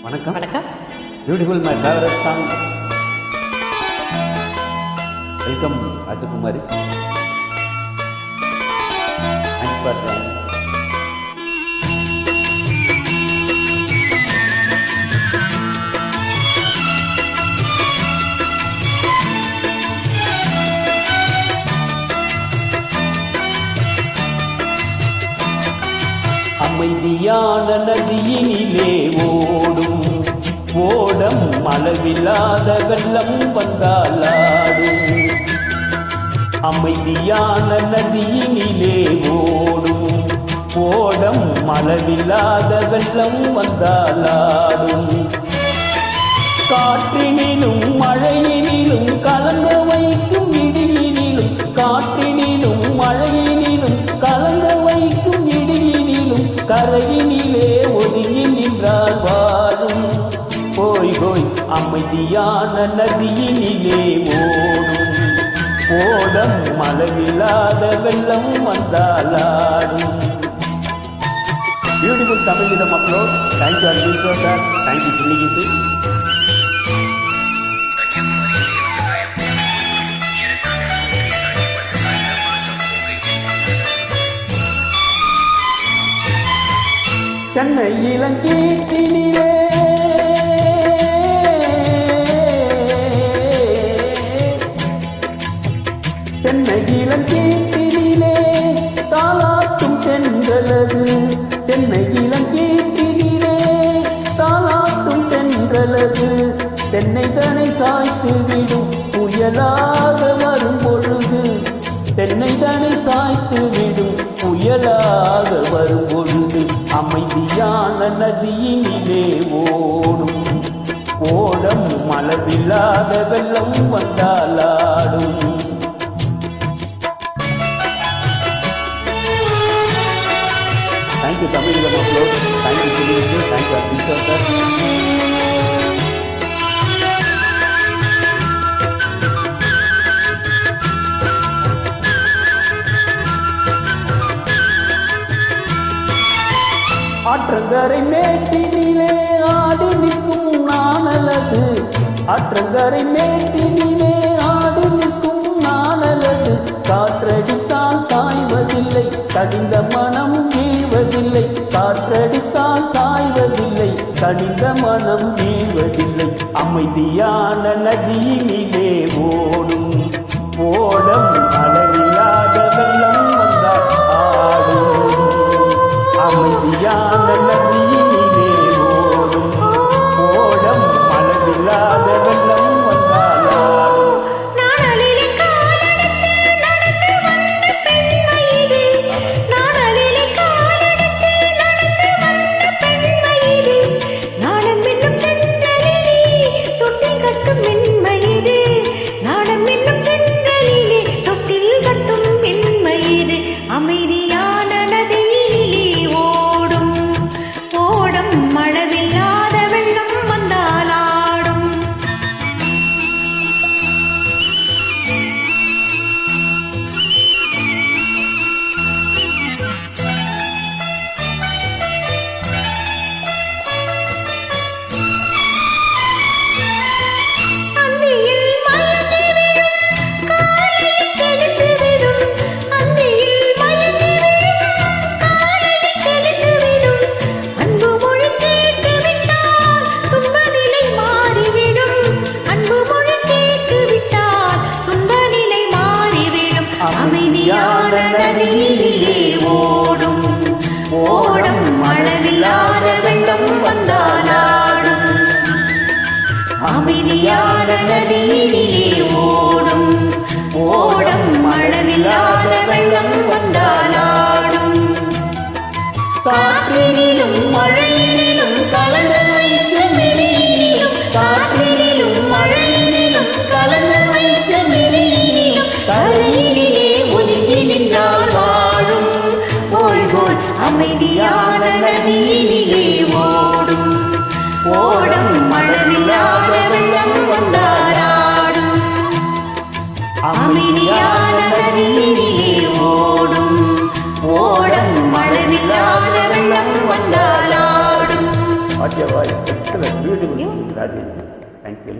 வணக்கம். வணக்கம். Beautiful my favourite song. Welcome Rajakumari. Thanks for time. அமைதியான நதியினிலே ஓடும் ஓடம் அளவில்லாத வெள்ளம் வந்தாலாடும். அமைதியான நதியினிலே ஓடும் ஓடம் அளவில்லாத வெள்ளம் வந்தாலாடும். காற்றினிலும் மழையினிலும் கலங்க வைக்கும் இடியினிலும், காற்றினிலும் மழையினிலும் கலங்க வைக்கும் இடியினிலும், கரையினிலே ஒதுங்கி நின்றால் வாழும். போய் போய் அமைதியான நதியினிலே ஓடும் ஓடம் அளவில்லாத வெள்ளம் வந்தாலாடும். பியூட்டிஃபுல் தமிழ் இதை மக்களோடு தேங்க்யூ அன்பு சார். தேங்க்யூ சொல்லிக்கிட்டு சென்னை இளங்கீட்டினிலே சென்னை இளங்கீட்டினிலே தாலாட்டும் தென்றலது. சென்னை இளங்கீட்டினிலே தாலாட்டும் தென்றலது. தென்னை தனை சாய்த்து விடும் புயலாக வரும் பொழுது, தென்னை தனை சாய்த்து விடும் புயலாக வரும் பொழுது, அமைதியான நதியினிலே ஓடும் ஓடம் அளவில்லாத வெள்ளம் வந்தாலாடும். தேங்க்யூ தமிழ் மக்களோடு தேங்க்யூ சொல்லிட்டு தேங்க்யூ அர்ஜுன் சார். ஆற்றங்கரை மேட்டினிலே ஆடி நிற்கும் நானலது. ஆற்றங்கரை மேட்டினிலே ஆடி நிற்கும் நானலது. காற்றடித்தால் சாய்வதில்லை, கடிந்த மனம் வீழ்வதில்லை. காற்றடித்தால் சாய்வதில்லை, கடிந்த மனம் வீழ்வதில்லை. அமைதியான நதியினிலே ஓடும் ஓடம் அளவில்லாத வெள்ளம் வந்தால் ஆடும். அமைதியான நதியினிலே ஓடும் ஓடம் அளவில்லாத வெள்ளம் வந்தாலாடும். அமைதியான நதியிலே ஓடும் ஓடம் அளவில்லாத வெள்ளம் வந்தாலாடும். அமைதியான நதியிலே ஓடும் ஓடம் அளவில்லாத வெள்ளம் வந்தாலாடும். அமைதியான நதியிலே ஓடும் ஓடம் அளவில்லாத வெள்ளம் வந்தாலாடும். காற்றினிலும் மழையினிலும் கலந்து வைத்த நெறியிலும், காற்றினிலும் மழையினிலும் கலந்து வைத்த நெறியிலும், கரையினிலே ஒதுங்கி நின்றால் வாழும். போய் போய் அமைதியான நதியினிலே ஓடும் ஓடம் அளவில்லாத வெள்ளம் வந்தாலாடும். அமைதியான நதியினிலே ஓடும் ஓடம் அளவில்லாத வெள்ளம் what your voice excellent beautiful Rajesh thank you